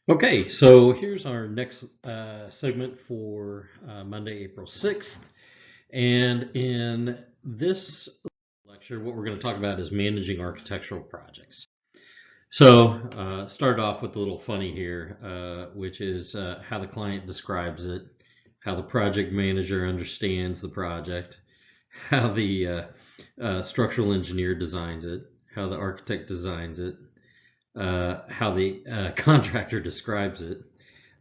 Okay, so here's our next segment for Monday, April 6th. And in this lecture, what we're going to talk about is managing architectural projects. So, start off with a little funny here, which is how the client describes it, how the project manager understands the project, how the structural engineer designs it, how the architect designs it, how the contractor describes it,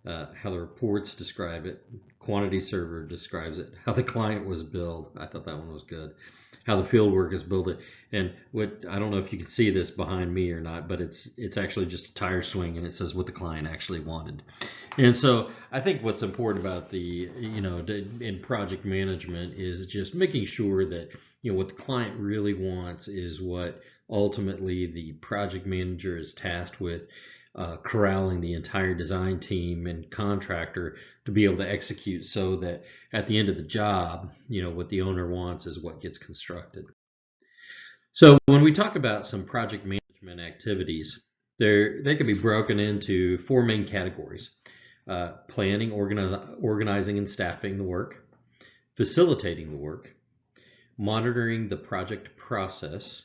how the reports describe it, quantity server describes it, how the client was billed. I thought that one was good. How the field work is built, and what I don't know if you can see this behind me or not, but it's actually just a tire swing, and it says what the client actually wanted. And so I think what's important about in project management is just making sure that what the client really wants is what ultimately the project manager is tasked with corralling the entire design team and contractor to be able to execute so that at the end of the job, what the owner wants is what gets constructed. So when we talk about some project management activities, they can be broken into four main categories: planning, organizing and staffing the work, facilitating the work, monitoring the project process,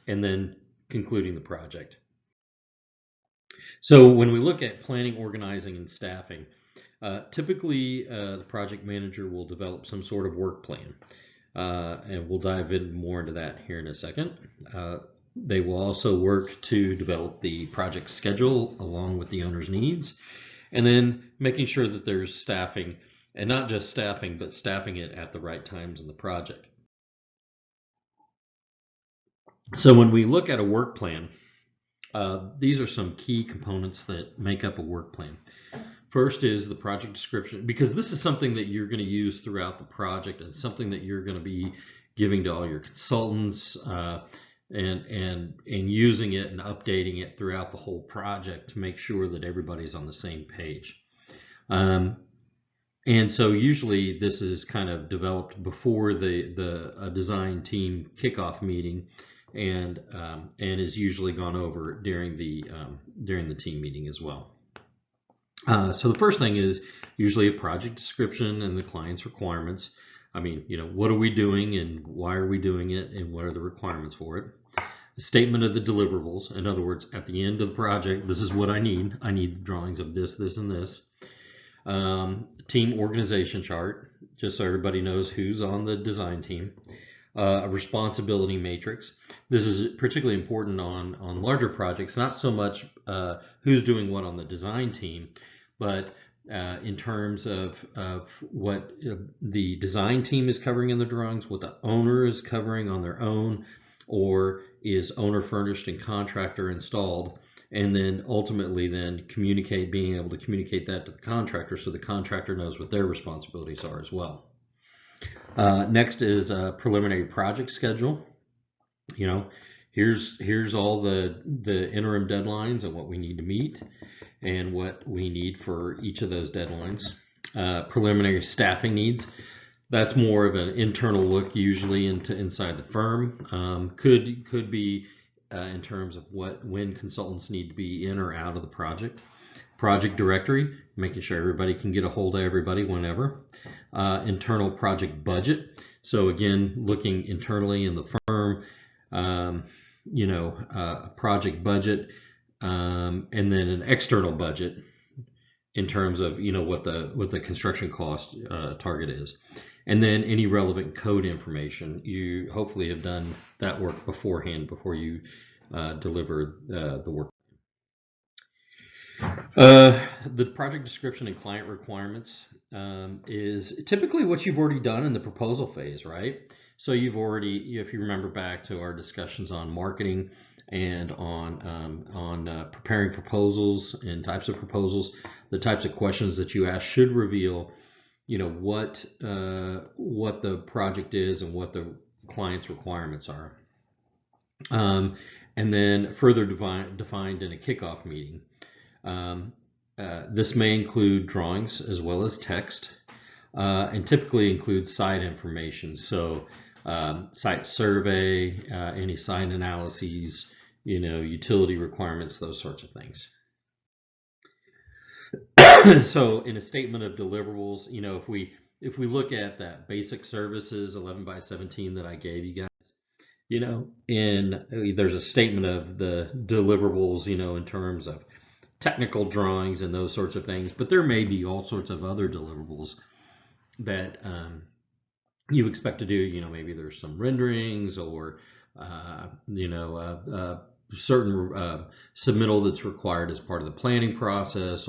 and then concluding the project. So when we look at planning, organizing, and staffing, typically the project manager will develop some sort of work plan. And we'll dive in more into that here in a second. They will also work to develop the project schedule along with the owner's needs, and then making sure that there's staffing, and not just staffing, but staffing it at the right times in the project. So when we look at a work plan, these are some key components that make up a work plan. First is the project description, because this is something that you're going to use throughout the project and something that you're going to be giving to all your consultants and using it and updating it throughout the whole project to make sure that everybody's on the same page. And so usually this is kind of developed before the design team kickoff meeting, and is usually gone over during the team meeting as well. So the first thing is usually a project description and the client's requirements. I mean, what are we doing and why are we doing it and what are the requirements for it? A statement of the deliverables. In other words, at the end of the project, this is what I need. I need drawings of this, this, and this. Team organization chart, just so everybody knows who's on the design team. A responsibility matrix. This is particularly important on larger projects, not so much who's doing what on the design team, but in terms of what the design team is covering in the drawings, what the owner is covering on their own, or is owner furnished and contractor installed, and then ultimately then being able to communicate that to the contractor so the contractor knows what their responsibilities are as well. Next is a preliminary project schedule. Here's all the interim deadlines and what we need to meet and what we need for each of those deadlines. Preliminary staffing needs. That's more of an internal look, usually inside the firm. Could be in terms of when consultants need to be in or out of the project. Project directory, making sure everybody can get a hold of everybody whenever. Internal project budget. So again, looking internally in the firm, a project budget, and then an external budget in terms of what the construction cost target is, and then any relevant code information. You hopefully have done that work beforehand before you deliver the work. The project description and client requirements is typically what you've already done in the proposal phase, right? So you've already, if you remember back to our discussions on marketing and on preparing proposals and types of proposals, the types of questions that you ask should reveal, what the project is and what the client's requirements are. And then further defined in a kickoff meeting. This may include drawings as well as text, and typically includes site information. So site survey, any site analyses, utility requirements, those sorts of things. So in a statement of deliverables, if we look at that basic services 11 by 17 that I gave you guys, there's a statement of the deliverables, in terms of technical drawings and those sorts of things, but there may be all sorts of other deliverables that you expect to do. Maybe there's some renderings or certain submittal that's required as part of the planning process,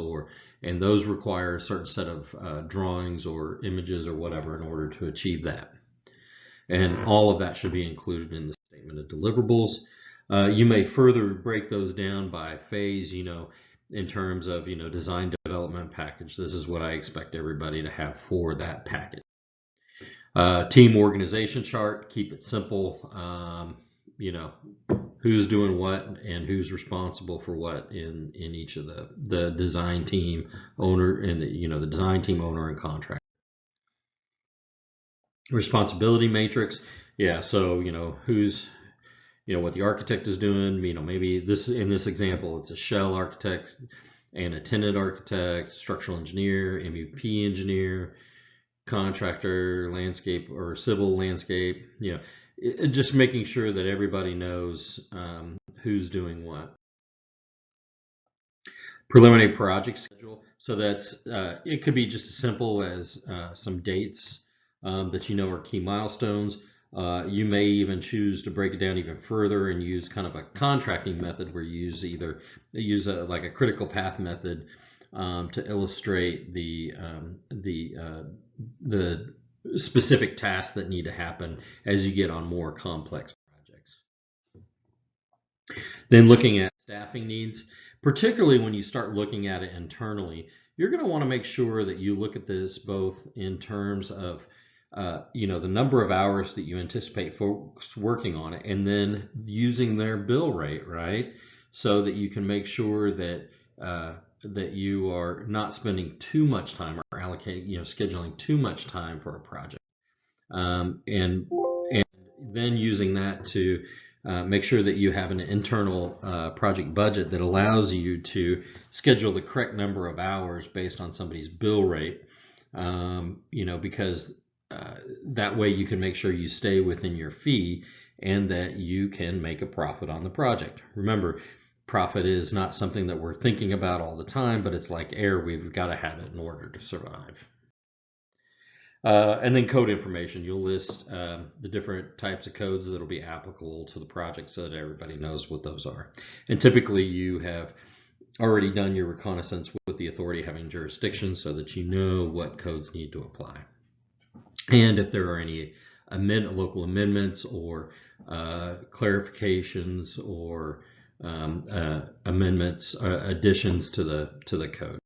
and those require a certain set of drawings or images or whatever in order to achieve that. And all of that should be included in the statement of deliverables. You may further break those down by phase, in terms of, design development package. This is what I expect everybody to have for that package. Team organization chart, keep it simple. Who's doing what and who's responsible for what in each of the design team owner and the design team owner and contractor. Responsibility matrix, yeah. So who's what the architect is doing. Maybe in this example, it's a shell architect and a tenant architect, structural engineer, MEP engineer, contractor, landscape or civil landscape. Just making sure that everybody knows who's doing what. Preliminary project schedule. So that's it could be just as simple as some dates that are key milestones. You may even choose to break it down even further and use kind of a contracting method where you use like a critical path method to illustrate the specific tasks that need to happen as you get on more complex projects. Then looking at staffing needs, particularly when you start looking at it internally, you're going to want to make sure that you look at this both in terms of the number of hours that you anticipate folks working on it, and then using their bill rate, right? So that you can make sure that that you are not spending too much time or allocating, scheduling too much time for a project, and then using that to make sure that you have an internal project budget that allows you to schedule the correct number of hours based on somebody's bill rate, because that way you can make sure you stay within your fee and that you can make a profit on the project. Remember, profit is not something that we're thinking about all the time, but it's like air. We've got to have it in order to survive. And then code information. You'll list the different types of codes that will be applicable to the project so that everybody knows what those are. And typically you have already done your reconnaissance with the authority having jurisdiction so that you know what codes need to apply. And if there are any local amendments or clarifications or amendments, additions to the code.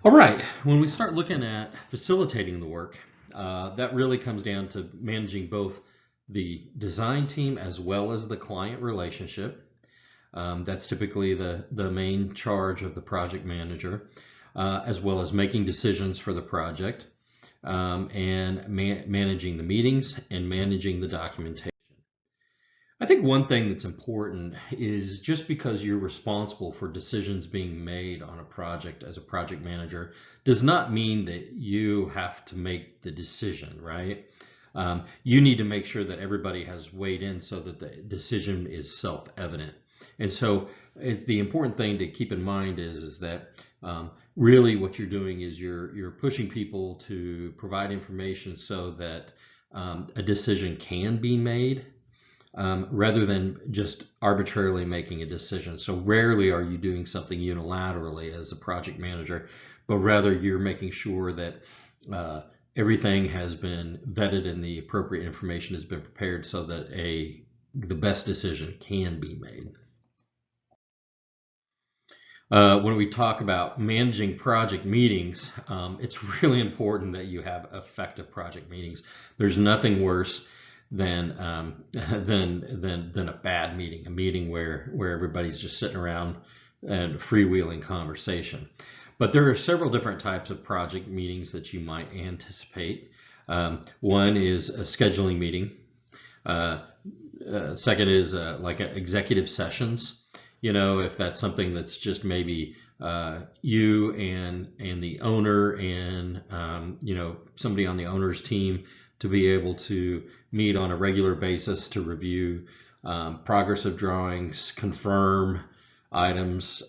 All right, when we start looking at facilitating the work, that really comes down to managing both the design team as well as the client relationship. That's typically the main charge of the project manager, as well as making decisions for the project, and managing the meetings and managing the documentation. I think one thing that's important is just because you're responsible for decisions being made on a project as a project manager does not mean that you have to make the decision, right? You need to make sure that everybody has weighed in so that the decision is self-evident. And so the important thing to keep in mind is that really what you're doing is you're pushing people to provide information so that a decision can be made, rather than just arbitrarily making a decision. So rarely are you doing something unilaterally as a project manager, but rather you're making sure that everything has been vetted and the appropriate information has been prepared so that the best decision can be made. When we talk about managing project meetings, it's really important that you have effective project meetings. There's nothing worse than a bad meeting, a meeting where everybody's just sitting around and freewheeling conversation. But there are several different types of project meetings that you might anticipate. One is a scheduling meeting. Second is like executive sessions. if that's something that's just maybe you and the owner and somebody on the owner's team, to be able to meet on a regular basis to review progress of drawings, confirm items,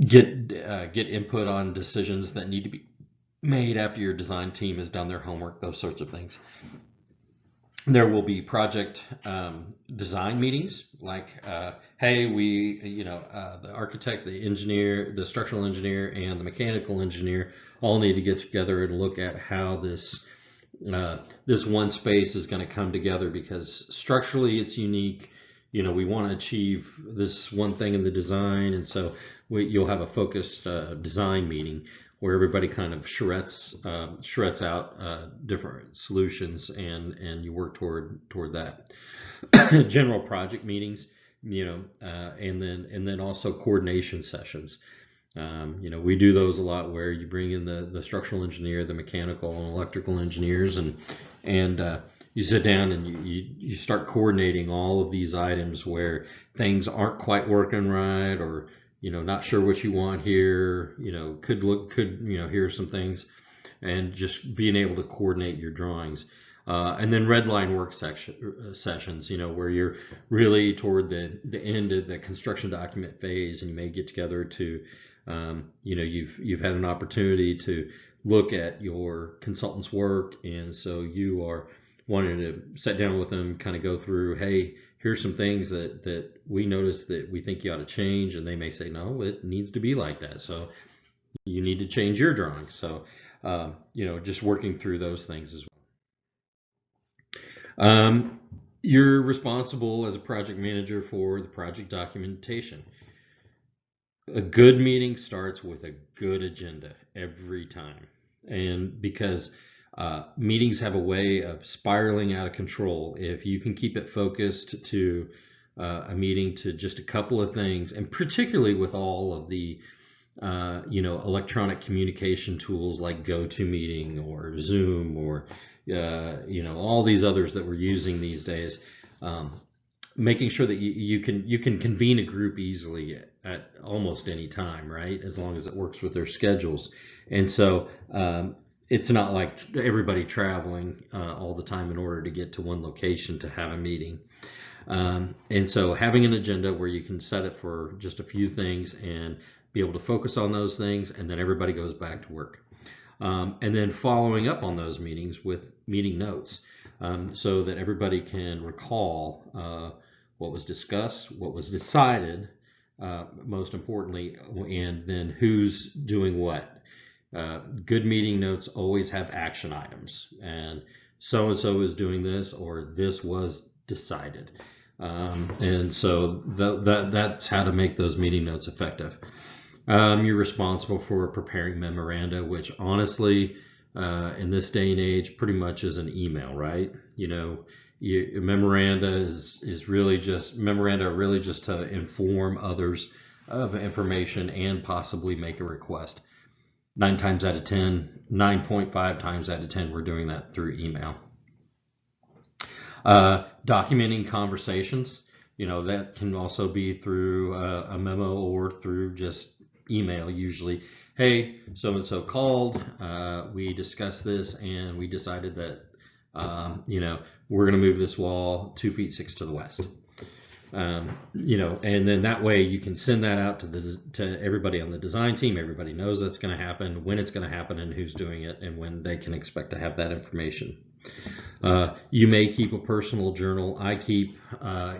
get input on decisions that need to be made after your design team has done their homework, those sorts of things. There will be project design meetings, like, hey, the architect, the engineer, the structural engineer, and the mechanical engineer all need to get together and look at how this one space is going to come together, because structurally it's unique. We want to achieve this one thing in the design, and so you'll have a focused design meeting where everybody kind of shreds out different solutions, and you work toward that. General project meetings, and then also coordination sessions. We do those a lot, where you bring in the structural engineer, the mechanical and electrical engineers, and you sit down and you start coordinating all of these items where things aren't quite working right, or not sure what you want here, here are some things, and just being able to coordinate your drawings. And then red line work sessions, where you're really toward the end of the construction document phase, and you may get together to, you've had an opportunity to look at your consultant's work, and so you are wanting to sit down with them, kind of go through, hey, here's some things that we noticed that we think you ought to change, and they may say, no, it needs to be like that, so you need to change your drawings. So just working through those things as well. You're responsible as a project manager for the project documentation. A good meeting starts with a good agenda every time, and because meetings have a way of spiraling out of control if you can keep it focused to a meeting to just a couple of things, and particularly with all of the electronic communication tools like GoToMeeting or Zoom or all these others that we're using these days. Making sure that you can convene a group easily at almost any time, right? As long as it works with their schedules. And so it's not like everybody traveling all the time in order to get to one location to have a meeting. And so having an agenda where you can set it for just a few things and be able to focus on those things, and then everybody goes back to work. And then following up on those meetings with meeting notes, so that everybody can recall what was discussed, what was decided, most importantly, and then who's doing what. Good meeting notes always have action items, and so is doing this, or this was decided. And so that's how to make those meeting notes effective. You're responsible for preparing memoranda, which honestly, in this day and age, pretty much is an email, right? Memoranda is really just to inform others of information and possibly make a request. 9.5 times out of 10, we're doing that through email. Documenting conversations, that can also be through a memo or through just email usually. Hey, so-and-so called, we discussed this, and we decided that, we're going to move this wall 2 feet 6 to the west. And then that way you can send that out to everybody on the design team. Everybody knows that's going to happen, when it's going to happen, and who's doing it, and when they can expect to have that information. You may keep a personal journal. I keep, a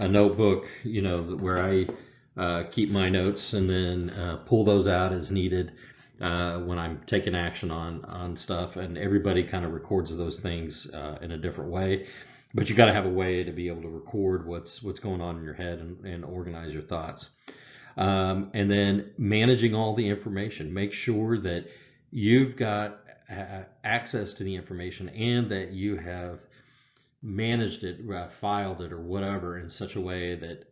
notebook, where I keep my notes, and then pull those out as needed when I'm taking action on stuff. And everybody kind of records those things in a different way. But you got to have a way to be able to record what's going on in your head and organize your thoughts. And then managing all the information. Make sure that you've got access to the information, and that you have managed it, filed it, or whatever in such a way that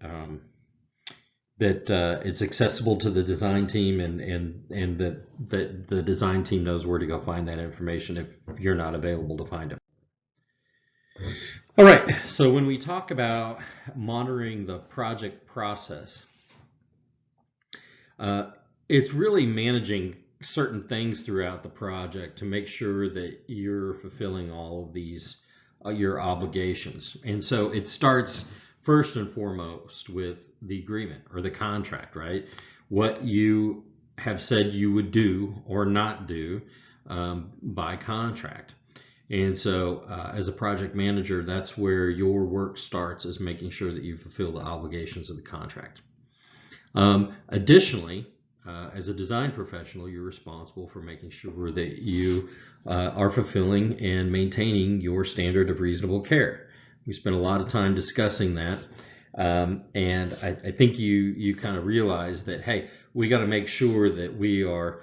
it's accessible to the design team, and that the design team knows where to go find that information if you're not available to find it. All right, so when we talk about monitoring the project process, uh, it's really managing certain things throughout the project to make sure that you're fulfilling all of these your obligations. And so it starts first and foremost with the agreement or the contract, right? What you have said you would do or not do by contract. And so, as a project manager, that's where your work starts, is making sure that you fulfill the obligations of the contract. Additionally, as a design professional, you're responsible for making sure that you are fulfilling and maintaining your standard of reasonable care. We spent a lot of time discussing that. And I think you kind of realize that, hey, we got to make sure that we are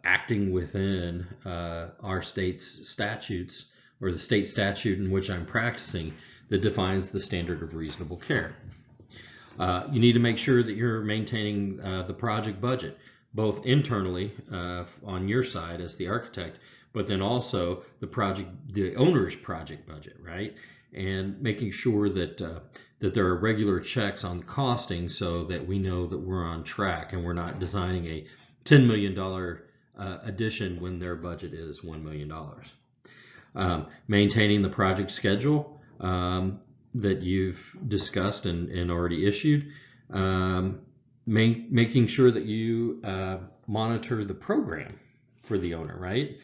acting within our state's statutes, or the state statute in which I'm practicing, that defines the standard of reasonable care. You need to make sure that you're maintaining the project budget, both internally on your side as the architect, but then also the owner's project budget, right? And making sure that that there are regular checks on costing, so that we know that we're on track and we're not designing a $10 million addition when their budget is $1 million. Maintaining the project schedule that you've discussed and already issued. Making sure that you monitor the program for the owner, right?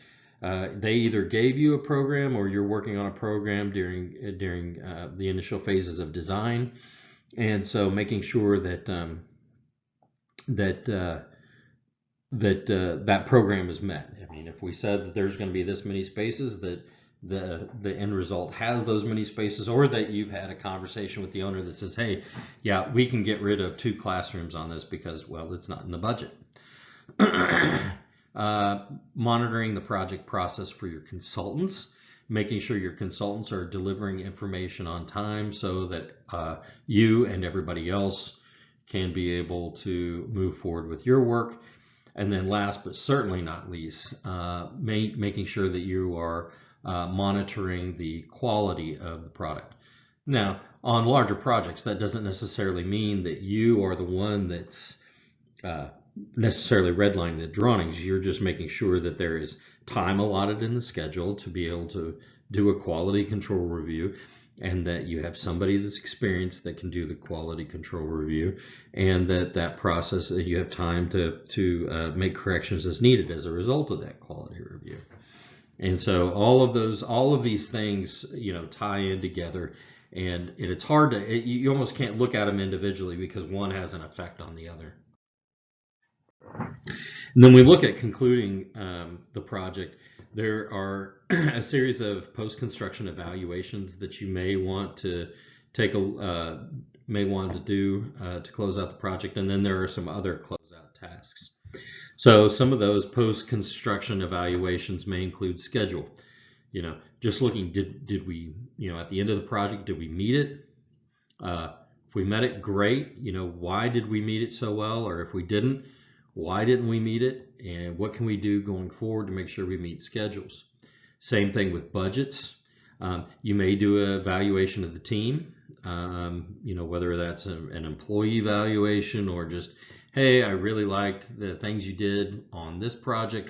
They either gave you a program or you're working on a program during the initial phases of design, and so making sure that that program is met. I mean, if we said that there's going to be this many spaces, that the end result has those many spaces, or that you've had a conversation with the owner that says, hey, yeah, we can get rid of 2 classrooms on this because, well, it's not in the budget. Monitoring the project process for your consultants, making sure your consultants are delivering information on time so that you and everybody else can be able to move forward with your work. And then last but certainly not least, making sure that you are monitoring the quality of the product. Now, on larger projects, that doesn't necessarily mean that you are the one that's necessarily redlining the drawings. You're just making sure that there is time allotted in the schedule to be able to do a quality control review, and that you have somebody that's experienced that can do the quality control review, and that process, you have time to make corrections as needed as a result of that quality review. And so all of these things, tie in together, and it's hard to, you almost can't look at them individually because one has an effect on the other. And then we look at concluding the project. There are a series of post-construction evaluations that you may want to do to close out the project, and then there are some other closeout tasks. So some of those post-construction evaluations may include schedule. Just looking, did we, at the end of the project, did we meet it? If we met it, great. Why did we meet it so well? Or if we didn't, why didn't we meet it? And what can we do going forward to make sure we meet schedules? Same thing with budgets. You may do an evaluation of the team, whether that's an employee evaluation or just, hey, I really liked the things you did on this project.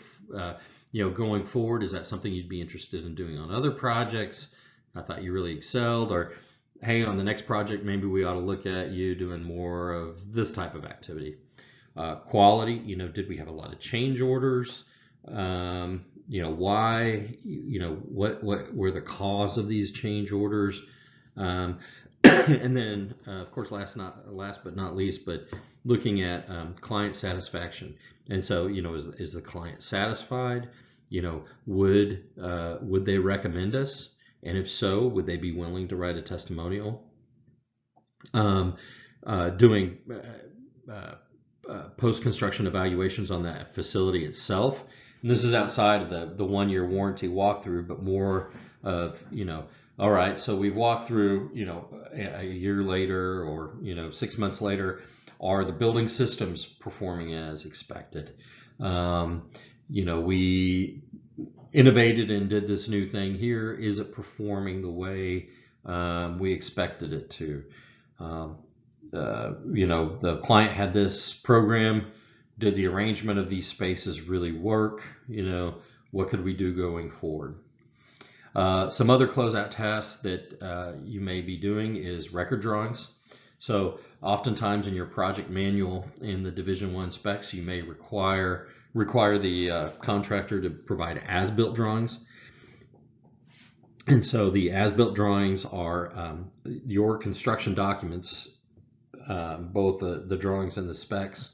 Going forward, is that something you'd be interested in doing on other projects? I thought you really excelled. Or, hey, on the next project, maybe we ought to look at you doing more of this type of activity. Quality, did we have a lot of change orders? Why? What were the cause of these change orders? And then, of course, last but not least, but looking at client satisfaction. And so, is the client satisfied? Would they recommend us? And if so, would they be willing to write a testimonial? Doing post-construction evaluations on that facility itself. And this is outside of the 1-year warranty walkthrough, but more of, all right, so we've walked through, a year later or, 6 months later, are the building systems performing as expected? We innovated and did this new thing here. Is it performing the way we expected it to? The client had this program. Did the arrangement of these spaces really work? What could we do going forward? Some other closeout tasks that you may be doing is record drawings. So oftentimes in your project manual in the Division 1 specs, you may require the contractor to provide as-built drawings. And so the as-built drawings are your construction documents, both the drawings and the specs,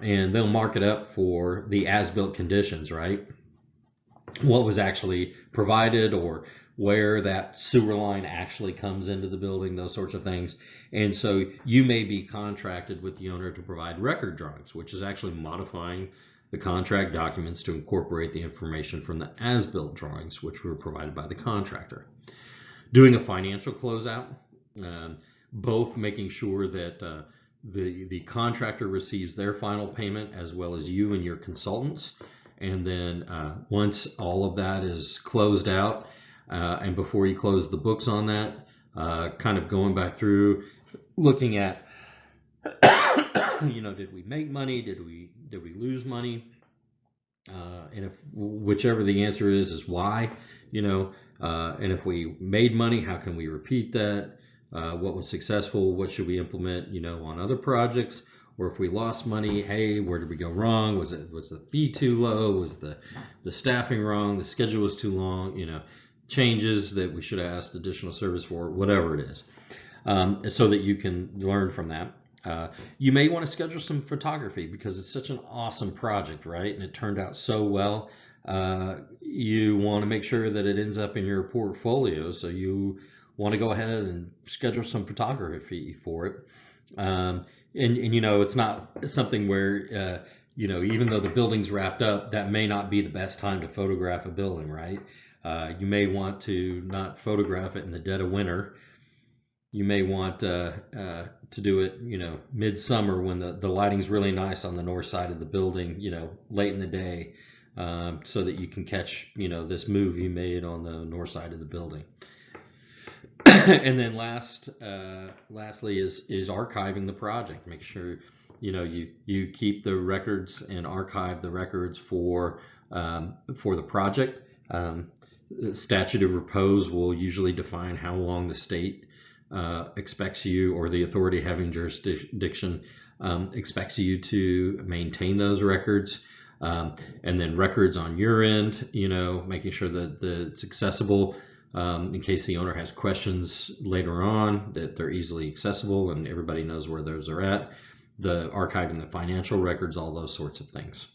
and they'll mark it up for the as-built conditions, right? What was actually provided, or where that sewer line actually comes into the building, those sorts of things. And so you may be contracted with the owner to provide record drawings, which is actually modifying the contract documents to incorporate the information from the as-built drawings, which were provided by the contractor. Doing a financial closeout, both making sure that the contractor receives their final payment, as well as you and your consultants. And then once all of that is closed out, and before you close the books on that, kind of going back through, looking at, did we make money? Did we lose money? And if whichever the answer is why, and if we made money, how can we repeat that? What was successful? What should we implement, on other projects? Or if we lost money, hey, where did we go wrong? Was the fee too low? Was the staffing wrong? The schedule was too long? Changes that we should have asked additional service for, whatever it is, so that you can learn from that. You may want to schedule some photography because it's such an awesome project, right? And it turned out so well. You want to make sure that it ends up in your portfolio, so you want to go ahead and schedule some photography for it. And it's not something where even though the building's wrapped up, that may not be the best time to photograph a building, right? You may want to not photograph it in the dead of winter. You may want to do it, midsummer when the lighting's really nice on the north side of the building, late in the day, so that you can catch, this move you made on the north side of the building. And then lastly is archiving the project. Make sure you keep the records and archive the records for the project. Statute of repose will usually define how long the state expects you, or the authority having jurisdiction expects you to maintain those records. And then records on your end, making sure that it's accessible. In case the owner has questions later on, that they're easily accessible and everybody knows where those are at. The archiving the financial records, all those sorts of things.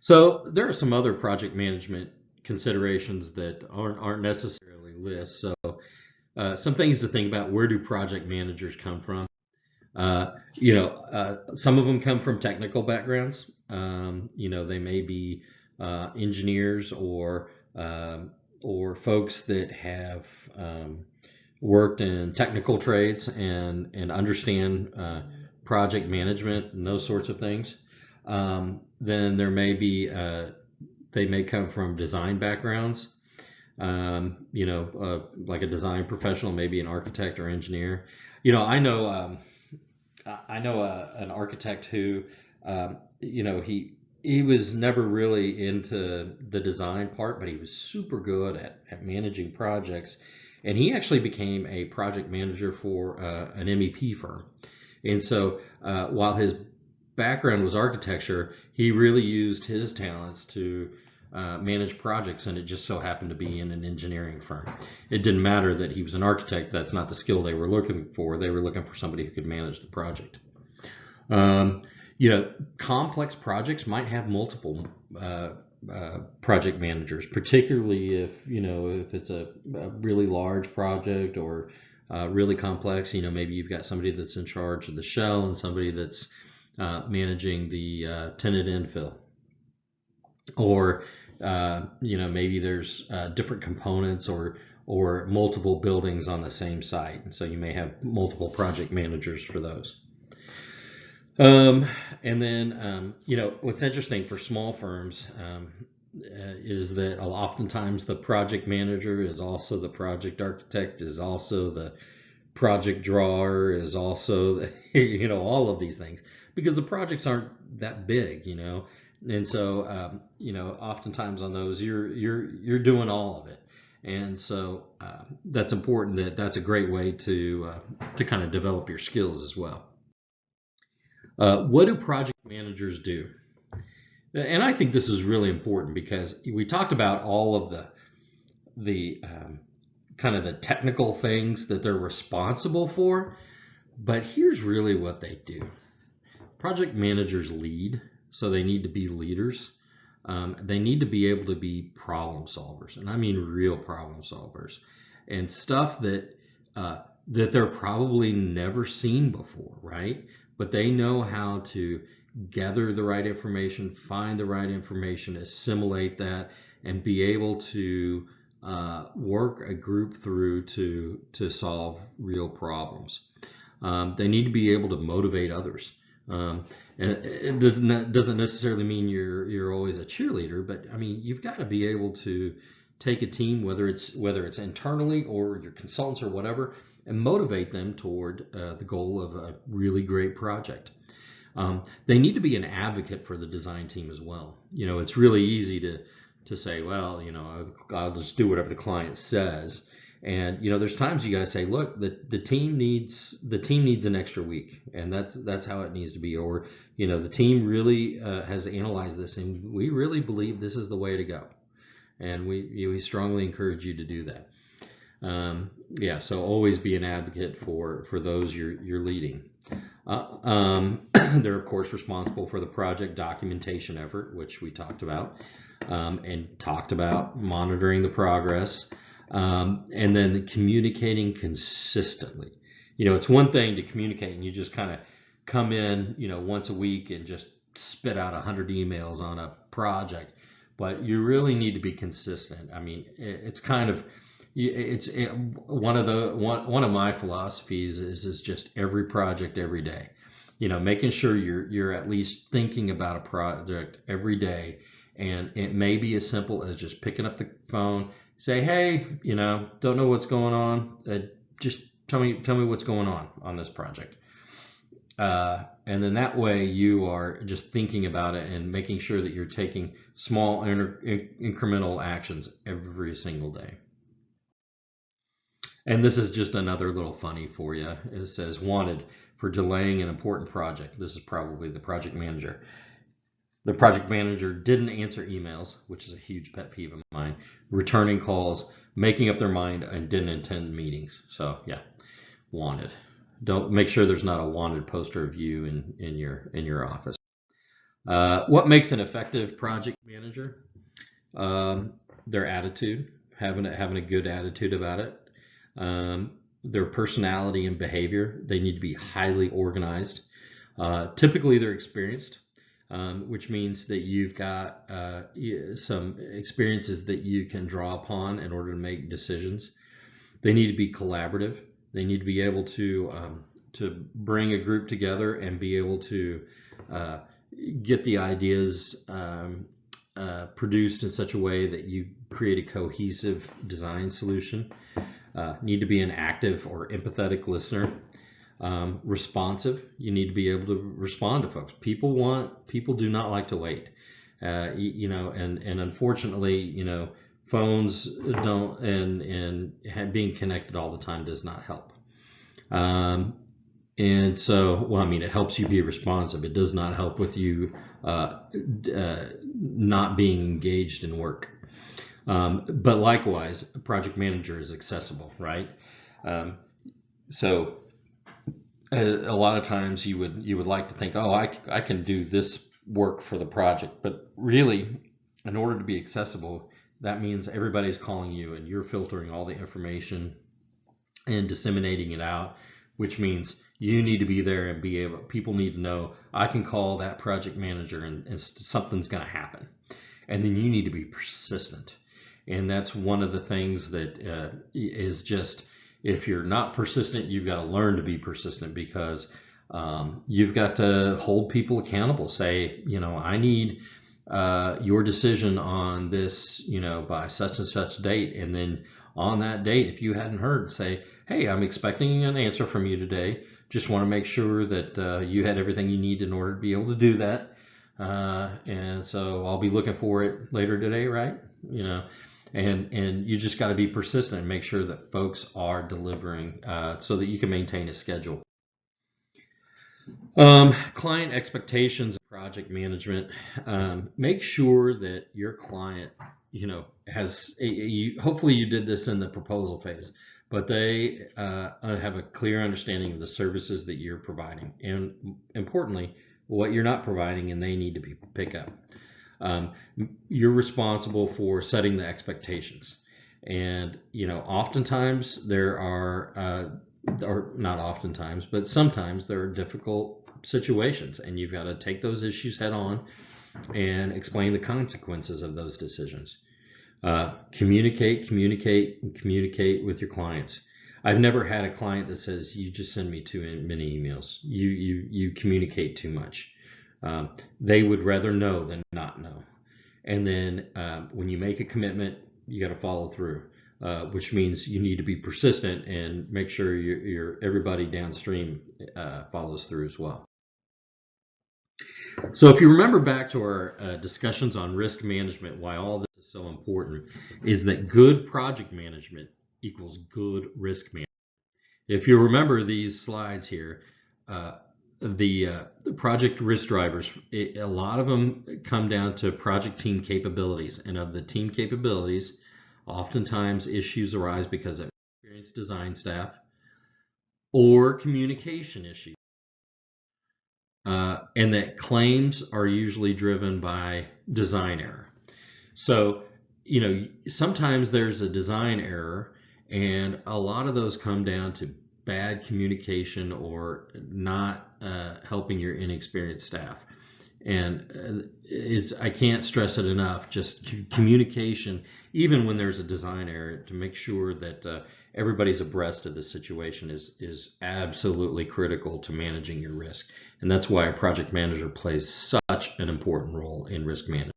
So there are some other project management considerations that aren't necessarily lists. So some things to think about: where do project managers come from? Some of them come from technical backgrounds. They may be engineers or folks that have worked in technical trades and understand project management and those sorts of things. Then there may be they may come from design backgrounds. Like a design professional, maybe an architect or engineer. I know an architect who, he was never really into the design part, but he was super good at managing projects. And he actually became a project manager for an MEP firm. And so while his background was architecture, he really used his talents to manage projects, and it just so happened to be in an engineering firm. It didn't matter that he was an architect. That's not the skill they were looking for. They were looking for somebody who could manage the project. Complex projects might have multiple project managers, particularly if it's a really large project or really complex. Maybe you've got somebody that's in charge of the shell and somebody that's managing the tenant infill. Or maybe there's different components or multiple buildings on the same site, and so you may have multiple project managers for those. And then, what's interesting for small firms is that oftentimes the project manager is also the project architect, is also the project drawer, is also all of these things, because the projects aren't that big, and so oftentimes on those you're doing all of it, and so that's important. That's a great way to kind of develop your skills as well. What do project managers do? And I think this is really important because we talked about all of the kind of the technical things that they're responsible for, but here's really what they do. Project managers lead, so they need to be leaders. They need to be able to be problem solvers, and I mean real problem solvers, and stuff that they're probably never seen before, right? But they know how to gather the right information, find the right information, assimilate that, and be able to work a group through to solve real problems. They need to be able to motivate others. And it doesn't necessarily mean you're always a cheerleader, but I mean you've got to be able to take a team, whether it's internally or your consultants or whatever, and motivate them toward the goal of a really great project. They need to be an advocate for the design team as well. It's really easy to say, well, I'll just do whatever the client says. And there's times you got to say, look, the team needs an extra week, and that's how it needs to be. Or the team really has analyzed this, and we really believe this is the way to go, and we strongly encourage you to do that. So always be an advocate for those you're leading. They're of course responsible for the project documentation effort, which we talked about, and talked about monitoring the progress. And then communicating consistently. It's one thing to communicate and you just kind of come in, once a week and just spit out 100 emails on a project, but you really need to be consistent. I mean, it's kind of, one of my philosophies is just every project every day. Making sure you're at least thinking about a project every day, and it may be as simple as just picking up the phone. Say, hey, don't know what's going on. Just tell me what's going on this project. And then that way you are just thinking about it and making sure that you're taking small incremental actions every single day. And this is just another little funny for you. It says wanted for delaying an important project. This is probably the project manager. The project manager didn't answer emails, which is a huge pet peeve of mine, returning calls, making up their mind, and didn't attend meetings. So yeah, wanted. Don't make sure there's not a wanted poster of you in your office. What makes an effective project manager? Their attitude, having a good attitude about it. Their personality and behavior. They need to be highly organized. Typically, they're experienced. Which means that you've got some experiences that you can draw upon in order to make decisions. They need to be collaborative. They need to be able to bring a group together and be able to get the ideas produced in such a way that you create a cohesive design solution. Need to be an active or empathetic listener. Responsive. You need to be able to respond to folks. People do not like to wait. And unfortunately, phones don't, and being connected all the time does not help. And so, well, I mean, it helps you be responsive. It does not help with you not being engaged in work. But likewise, a project manager is accessible, right? So a lot of times you would like to think, oh, I can do this work for the project, but really, in order to be accessible, that means everybody's calling you and you're filtering all the information and disseminating it out, which means you need to be there and be able. People need to know I can call that project manager and something's going to happen, and then you need to be persistent, and that's one of the things that is just. If you're not persistent, you've got to learn to be persistent, because You've got to hold people accountable. Say, I need your decision on this, by such and such date. And then on that date, if you hadn't heard, say, hey, I'm expecting an answer from you today. Just want to make sure that you had everything you need in order to be able to do that. And so I'll be looking for it later today, right? And you just got to be persistent and make sure that folks are delivering so that you can maintain a schedule. Client expectations and project management. Make sure that your client, has hopefully you did this in the proposal phase, but they have a clear understanding of the services that you're providing, and importantly, what you're not providing, and they need to pick up. You're responsible for setting the expectations, and oftentimes there are, or not oftentimes, but sometimes there are difficult situations, and you've got to take those issues head on and explain the consequences of those decisions. Communicate with your clients. I've never had a client that says, you just send me too many emails. You communicate too much. They would rather know than not know. And then when you make a commitment, you got to follow through, which means you need to be persistent and make sure everybody downstream follows through as well. So if you remember back to our discussions on risk management, why all this is so important is that good project management equals good risk management. If you remember these slides here, the project risk drivers, a lot of them come down to project team capabilities, and of the team capabilities, oftentimes issues arise because of experienced design staff or communication issues. And that claims are usually driven by design error. So, sometimes there's a design error, and a lot of those come down to bad communication or not helping your inexperienced staff. And I can't stress it enough, just communication, even when there's a design error, to make sure that everybody's abreast of the situation is absolutely critical to managing your risk. And that's why a project manager plays such an important role in risk management.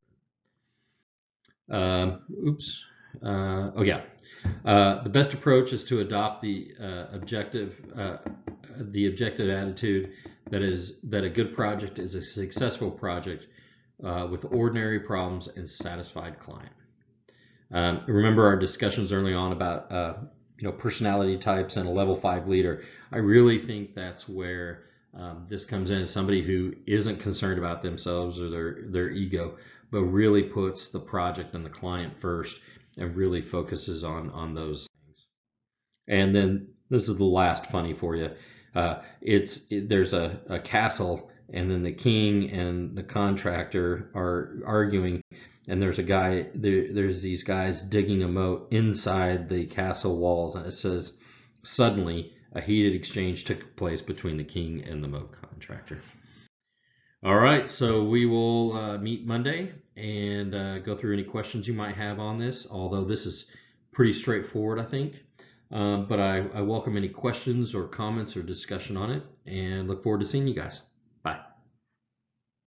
The best approach is to adopt the objective attitude that a good project is a successful project with ordinary problems and satisfied client. Remember our discussions early on about personality types and a level 5 leader. I really think that's where this comes in, as somebody who isn't concerned about themselves or their ego, but really puts the project and the client first and really focuses on those things. And then this is the last funny for you. There's a castle, and then the king and the contractor are arguing, and there's these guys digging a moat inside the castle walls, and it says, suddenly a heated exchange took place between the king and the moat contractor. All right, so we will meet Monday and go through any questions you might have on this, although this is pretty straightforward, I think. But I welcome any questions or comments or discussion on it, and look forward to seeing you guys.